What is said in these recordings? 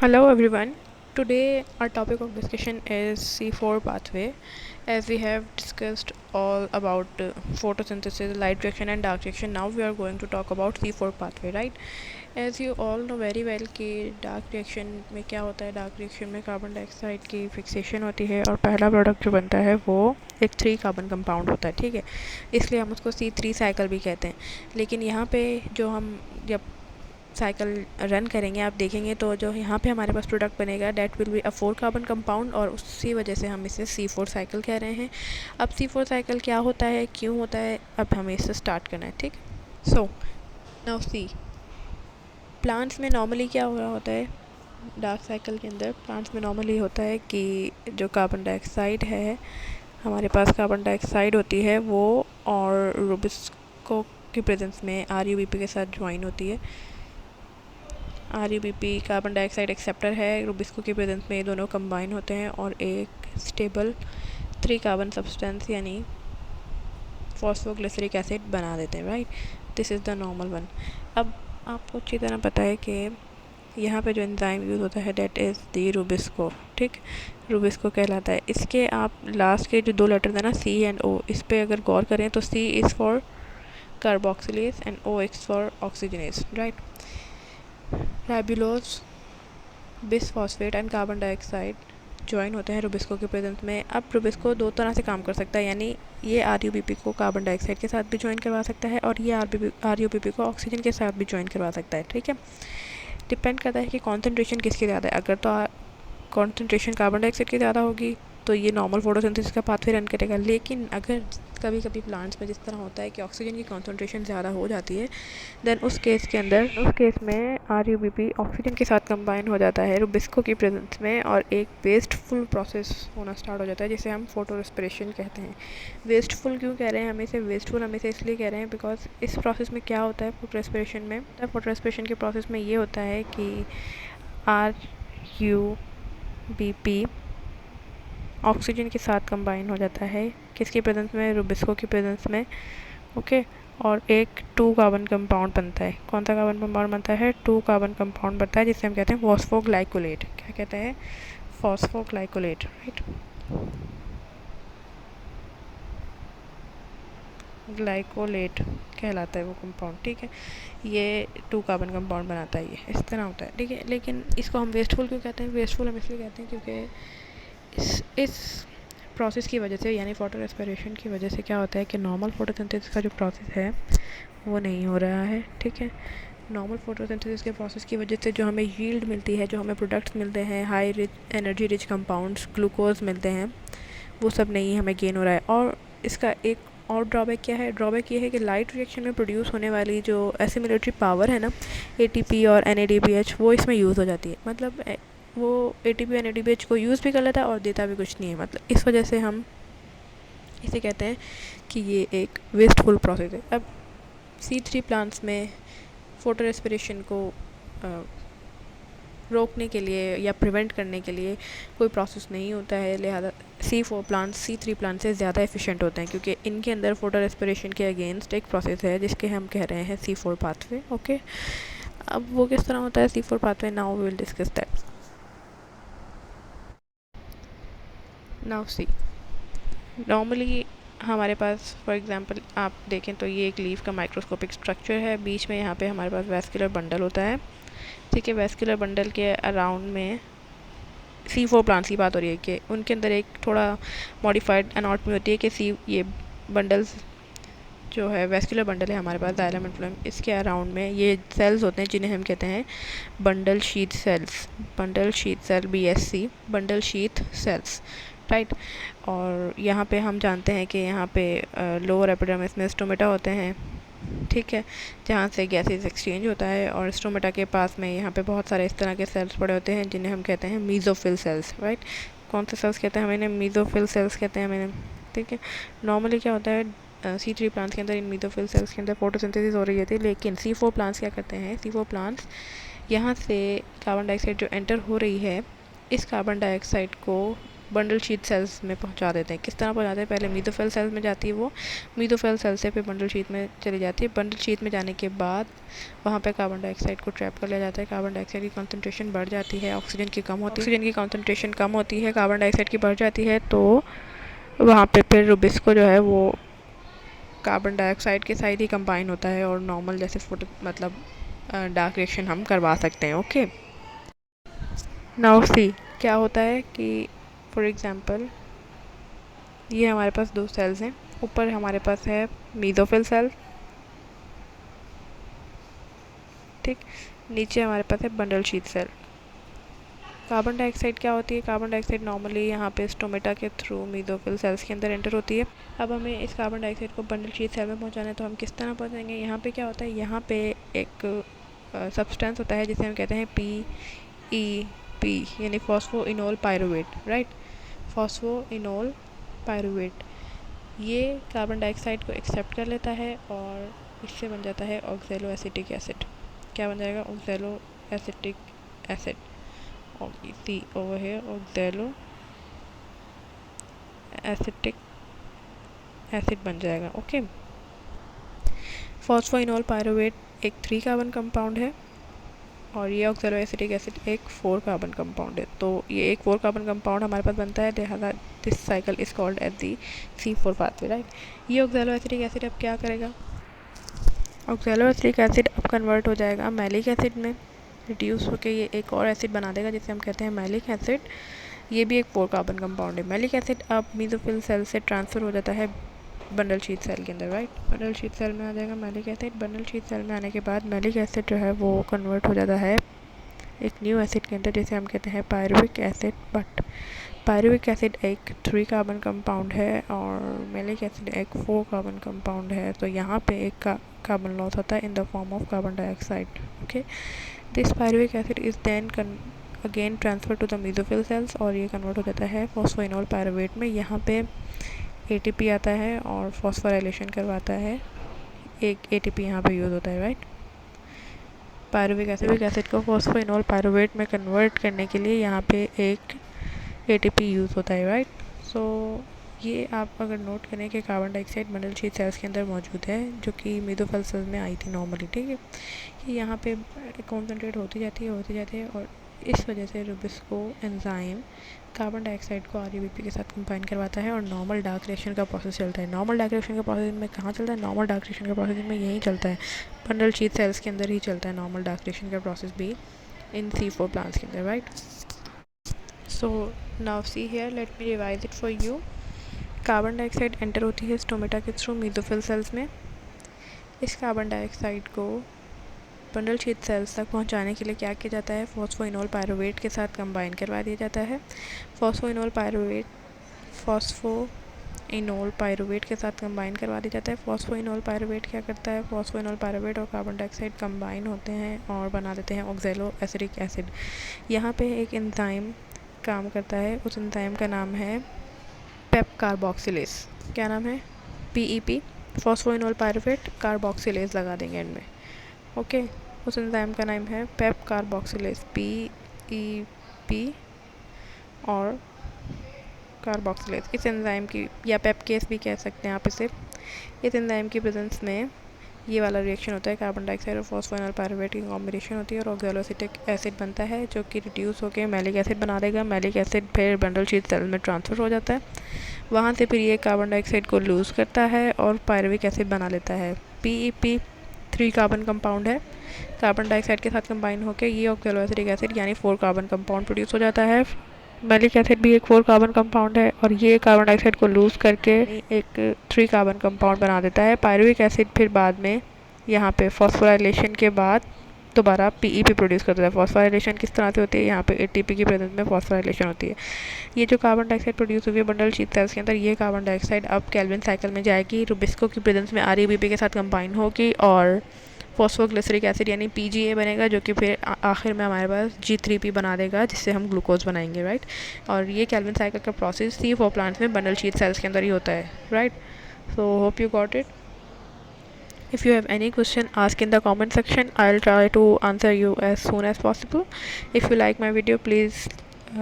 Hello everyone. Today our topic of discussion is C4 pathway. As we have discussed all about photosynthesis, light reaction and dark reaction, now we are going to talk about C4 pathway, right? As you all know very well कि dark reaction में क्या होता है. Dark reaction में carbon dioxide की fixation होती है और पहला प्रोडक्ट जो बनता है वो एक 3 कार्बन कंपाउंड होता है. ठीक है, इसलिए हम उसको C3 साइकिल भी कहते हैं. लेकिन यहाँ पे जो हम जब साइकिल रन करेंगे आप देखेंगे तो जो यहाँ पे हमारे पास प्रोडक्ट बनेगा that will be a 4 carbon compound और उसी वजह से हम इसे C4 साइकिल कह रहे हैं. अब C4 साइकिल क्या होता है, क्यों होता है, अब हमें इससे स्टार्ट करना है. ठीक, सो नाउ सी प्लांट्स में नॉर्मली क्या हो रहा होता है. डार्क साइकिल के अंदर प्लांट्स में नॉर्मली होता है कि जो कार्बन डाइऑक्साइड है, हमारे पास कार्बन डाइऑक्साइड होती है वो और रूबिस्को की प्रेजेंस में RuBP के साथ ज्वाइन होती है. RuBP कार्बन डाइऑक्साइड एक्सेप्टर है, रूबिस्को की प्रेजेंस में ये दोनों कंबाइन होते हैं और एक स्टेबल 3 कार्बन सब्सटेंस यानी फॉस्फोग्लिसरिक एसिड बना देते हैं. Right, this is the normal one. अब आपको अच्छी तरह पता है कि यहाँ पे जो एंजाइम यूज़ होता है डेट इज़ दी रूबिस्को. ठीक, रूबिस्को कहलाता है. इसके आप लास्ट के जो 2 लेटर थे ना C एंड O, इस पर अगर गौर करें तो C is for carboxylase and O is for oxygenase. Right, ribulose, bisphosphate and carbon dioxide join होते हैं रूबिस्को के प्रेजेंस में. अब रूबिस्को 2 तरह से काम कर सकता है, यानी ये RuBP को कार्बन डाइऑक्साइड के साथ भी ज्वाइन करवा सकता है और ये RuBP को ऑक्सीजन के साथ भी ज्वाइन करवा सकता है. ठीक है, डिपेंड करता है कि कॉन्सेंट्रेशन किसकी ज़्यादा है. अगर तो कॉन्सेंट्रेशन कार्बन डाइऑक्साइड की ज़्यादा होगी तो ये नॉर्मल फोटोसिंथेसिस का पाथवे रन करेगा. लेकिन अगर कभी कभी प्लांट्स में जिस तरह होता है कि ऑक्सीजन की कॉन्सेंट्रेशन ज़्यादा हो जाती है, देन उस केस में RuBP ऑक्सीजन के साथ कंबाइन हो जाता है रूबिस्को की प्रेजेंस में और एक वेस्टफुल प्रोसेस होना स्टार्ट हो जाता है जिसे हम फोटो रेस्पिरेशन कहते हैं. वेस्टफुल क्यों कह रहे हैं, हम इसे वेस्टफुल हम इसे इसलिए कह रहे हैं बिकॉज इस प्रोसेस में क्या होता है फोटो रेस्पिरेशन में. फोटो रेस्पिरेशन के प्रोसेस में ये होता है कि RuBP ऑक्सीजन के साथ कंबाइन हो जाता है. किसकी प्रेजेंस में, रूबिस्को की प्रेजेंस में. ओके, और एक 2 कार्बन कंपाउंड बनता है. कौन सा कार्बन कंपाउंड बनता है, 2 कार्बन कंपाउंड बनता है जिसे हम कहते हैं फॉस्फोग्लाइकोलेट. क्या कहते हैं, फॉस्फोग्लाइकोलेट. राइट, ग्लाइकोलेट कहलाता है वो कंपाउंड. ठीक है, ये 2 कार्बन कंपाउंड बनाता है. ये इस तरह होता है. ठीक है, लेकिन इसको हम वेस्टफुल क्यों कहते हैं, वेस्टफुल हम इसलिए कहते हैं क्योंकि इस प्रोसेस की वजह से यानी फोटो रेस्पिरेशन की वजह से क्या होता है कि नॉर्मल फोटोसिंथेसिस का जो प्रोसेस है वो नहीं हो रहा है. ठीक है, नॉर्मल फोटोसिंथेसिस के प्रोसेस की वजह से जो हमें यील्ड मिलती है, जो हमें प्रोडक्ट्स मिलते हैं, high energy rich compounds, glucose मिलते हैं, वो सब नहीं हमें गेन हो रहा है. और इसका एक और ड्रॉबैक क्या है, ड्रॉबैक ये है कि लाइट रिएक्शन में प्रोड्यूस होने वाली जो एसिमिलेटरी पावर है ना, ATP और NADPH, वो इसमें यूज़ हो जाती है. मतलब वो ATP और NADPH को यूज़ भी कर लेता है और देता भी कुछ नहीं है. मतलब इस वजह से हम इसे कहते हैं कि ये एक वेस्टफुल प्रोसेस है. अब C3 प्लांट्स में फोटो रेस्पिरेशन को रोकने के लिए या प्रिवेंट करने के लिए कोई प्रोसेस नहीं होता है. लिहाजा C3 प्लांट से ज़्यादा एफिशिएंट होते हैं क्योंकि इनके अंदर फोटो रेस्पिरेशन के अगेंस्ट एक प्रोसेस है जिसके हम कह रहे हैं C4 पाथवे. ओके, अब वो किस तरह होता है C4 pathway, now we will discuss that. Now see normally हमारे पास फॉर एग्जांपल आप देखें तो ये एक लीफ का माइक्रोस्कोपिक स्ट्रक्चर है. बीच में यहाँ पे हमारे पास वेस्कुलर बंडल होता है. ठीक है, वेस्कुलर बंडल के अराउंड में C4 प्लांट्स की बात हो रही है कि उनके अंदर एक थोड़ा मॉडिफाइड एनाटॉमी होती है कि ये बंडल्स जो है वेस्कुलर बंडल है हमारे पास जाइलम एंड फ्लोएम, इसके अराउंड में ये सेल्स होते हैं जिन्हें हम कहते हैं bundle sheath cells. Bundle sheath cell BSC, bundle sheath cells. Right, और यहाँ पे हम जानते हैं कि यहाँ पे लोअर एपिडर्मिस में स्टोमेटा होते हैं. ठीक है, जहाँ से गैसेस एक्सचेंज होता है और स्टोमेटा के पास में यहाँ पे बहुत सारे इस तरह के सेल्स पड़े होते हैं जिन्हें हम कहते हैं मीजोफिल सेल्स. राइट, कौन से सेल्स कहते हैं हम इन्हें, मीजोफिल सेल्स कहते हैं हम इन्हें. ठीक है, नॉर्मली क्या होता है C3 प्लांट्स के अंदर इन मीजोफिल सेल्स के अंदर फोटोसिंथेसिस हो रही होती है. लेकिन C4 प्लांट्स क्या करते हैं, C4 प्लांट्स यहाँ से कार्बन डाइऑक्साइड जो एंटर हो रही है, इस कार्बन डाइऑक्साइड को बंडल शीट सेल्स में पहुंचा देते हैं। किस तरह पहुंचाते हैं? पहले मीथोफिल सेल्स में जाती है वो, मीथोफिल सेल से फिर बंडल शीट में चली जाती है। बंडल शीट में जाने के बाद वहाँ पे कार्बन डाइऑक्साइड को ट्रैप कर लिया जाता है। कार्बन डाइऑक्साइड की कॉन्सेंट्रेशन बढ़ जाती है, ऑक्सीजन की कम होती है, ऑक्सीजन की कॉन्सेंट्रेशन कम होती है, कार्बन डाइऑक्साइड की बढ़ जाती है, तो वहाँ पे फिर रुबिस्को जो है वो कार्बन डाइऑक्साइड के साथ ही कंबाइन होता है और नॉर्मल जैसे फोटो मतलब डार्क रिएक्शन हम करवा सकते हैं। ओके, नाउ सी क्या होता है कि फॉर एग्जांपल ये हमारे पास दो सेल्स हैं। ऊपर हमारे पास है मीथोफिल सेल, ठीक, नीचे हमारे पास है bundle sheet cell. Carbon dioxide क्या होती है? कार्बन डाइऑक्साइड नॉर्मली यहाँ पे स्टोमेटा के थ्रू मीथोफिल सेल्स के अंदर एंटर होती है। अब हमें इस कार्बन डाइऑक्साइड को बंडल शीट सेल में पहुँचाना है, तो हम किस तरह पहुँचाएंगे? यहाँ पे क्या होता है, यहाँ पे एक सब्सटेंस होता है जिसे हम कहते हैं PEP यानी phosphoenol pyruvate, right, phosphoenol pyruvate. ये कार्बन डाइऑक्साइड को एक्सेप्ट कर लेता है और इससे बन जाता है ऑक्सैलो एसिटिक एसिड। क्या बन जाएगा? Oxalo acetic acid. और सी ओवर है ऑक्सैलो एसिटिक एसिड बन जाएगा। ओके, फॉस्फोइनोल पायरुवेट एक 3 कार्बन कंपाउंड है और ये ऑक्सैलो एसिटिक एसिड एक 4 कार्बन कंपाउंड है। तो ये एक 4 कार्बन कंपाउंड हमारे पास बनता है, लिहाजा this cycle is called as the C4 pathway, right. ये ऑक्सैलो एसिटिक एसिड अब क्या करेगा? ऑक्सैलो एसिटिक एसिड अब कन्वर्ट हो जाएगा मैलिक एसिड में, रिड्यूस होकर ये एक और एसिड बना देगा जिसे हम कहते हैं मैलिक एसिड। ये भी एक 4 कार्बन कंपाउंड है। मैलिक एसिड अब मीथोफिल सेल से ट्रांसफ़र हो जाता है बंडल शीट सेल के अंदर, राइट। बंडल शीट सेल में आ जाएगा malic acid. Bundle sheet cell में आने के बाद मैलिक एसिड जो है वो कन्वर्ट हो जाता है एक न्यू एसिड के अंदर जिसे हम कहते हैं pyruvic acid. But pyruvic acid एक 3 कार्बन कंपाउंड है और मैलिक एसिड एक 4 कार्बन कंपाउंड है। तो यहाँ पे एक कार्बन लॉस होता है in the form of carbon dioxide. Okay, this pyruvic acid is then again transfer to the mesophyll cells और ये कन्वर्ट हो जाता है फॉस्फोइनोल पायरुवेट में। यहाँ पे ATP आता है और फॉस्फोराइलेशन करवाता है। एक ATP यहाँ पे यूज़ होता है, राइट। पायरुविक एसिड को फॉस्फोइनोल पायरुवेट में कन्वर्ट करने के लिए यहाँ पे एक ATP यूज़ होता है, राइट। सो ये आप अगर नोट करें कि carbon dioxide bundle sheath cells के अंदर मौजूद है जो कि मीथोफिल सेल्स में आई थी नॉर्मली, ठीक है। कि यहाँ पे कॉन्सेंट्रेट होती जाती है और इस वजह से रुबिस्को एंजाइम कार्बन डाइऑक्साइड को RUBP के साथ कंबाइन करवाता है और नॉर्मल डार्क रिएक्शन का प्रोसेस चलता है। नॉर्मल डार्क रिएक्शन का प्रोसेस में कहाँ चलता है? नॉर्मल डार्क रिएक्शन का प्रोसेस में यहीं चलता है, बंडल शीट सेल्स के अंदर ही चलता है नॉर्मल डार्क रिएक्शन का प्रोसेस भी इन C4 प्लांट्स के अंदर, right. So now see here, let me revise it for you. Carbon dioxide enter होती है स्टोमेटा के थ्रू मीथोफिल सेल्स में। इस कार्बन डाइऑक्साइड को बंडल शीट सेल्स तक पहुंचाने के लिए क्या किया जाता है? फॉस्फोइनोल पायरुवेट के साथ कंबाइन करवा दिया जाता है। फॉस्फोइनोल पायरुवेट के साथ कंबाइन करवा दिया जाता है। फॉस्फोइनोल पायरुवेट क्या करता है? फॉस्फोइनोल पायरुवेट और कार्बन डाइऑक्साइड कंबाइन होते हैं और बना देते हैं ऑक्सैलो एसिटिक एसिड। यहाँ पे एक एंजाइम काम करता है, उस एंजाइम का नाम है पेप कार्बोक्सिलेज। क्या नाम है? PEP, फॉस्फोइनोल पायरुवेट कार्बोक्सिलेज लगा देंगे एंड में। ओके, उस एंजाइम का नाम है पेप कार्बोक्सिलेज, PEP और कार्बोक्सिलेज। इस एंजाइम की या पेप केस भी कह सकते हैं आप इसे। इस एंजाइम की प्रेजेंस में ये वाला रिएक्शन होता है, कार्बन डाइऑक्साइड और फॉस्फोइनोल पायरुवेट की कॉम्बिनेशन होती है और ऑक्सैलो एसिटिक एसिड बनता है जो कि रिड्यूस होकर मैलिक एसिड बना देगा। मैलिक एसिड फिर बंडल शीट सेल में ट्रांसफ़र हो जाता है, वहाँ से फिर ये कार्बन डाइऑक्साइड को लूज़ करता है और पायरुविक एसिड बना लेता है। PEP 3 कार्बन कंपाउंड है, कार्बन डाइऑक्साइड के साथ कंबाइन होकर ये ऑक्सैलो एसिटिक एसिड यानी 4 कार्बन कंपाउंड प्रोड्यूस हो जाता है। मैलिक एसिड भी एक 4 कार्बन कंपाउंड है और ये कार्बन डाइऑक्साइड को लूज़ करके एक 3 कार्बन कंपाउंड बना देता है। पायरुविक एसिड फिर बाद में यहाँ पे फॉस्फोराइलेशन के बाद दोबारा PEP प्रोड्यूस करता है। फॉस्फोराइलेशन किस तरह से होती है? यहाँ पे ATP की प्रेजेंस में फॉस्फोराइलेशन होती है। ये जो कार्बन डाइऑक्साइड प्रोड्यूस हुई है बंडल शीट सेल्स के अंदर, ये कार्बन डाइऑक्साइड अब केल्विन साइकिल में जाएगी, रुबिस्को की प्रेजेंस में RUBP के साथ कंबाइन होगी और फॉस्फोग्लिसरिक एसिड यानी PGA बनेगा जो कि फिर आखिर में हमारे पास G3P बना देगा जिससे हम ग्लूकोज बनाएंगे, राइट। और ये केल्विन साइकिल का प्रोसेस C4 प्लांट्स में बंडल शीट सेल्स के अंदर ही होता है, right. So hope you got it. If you have any question, ask in the comment section. I'll try to answer you as soon as possible. If you like my video, please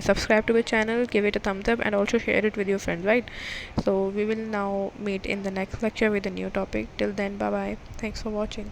subscribe to the channel, give it a thumbs up, and also share it with your friends, right? So we will now meet in the next lecture with a new topic. Till then, bye bye. Thanks for watching.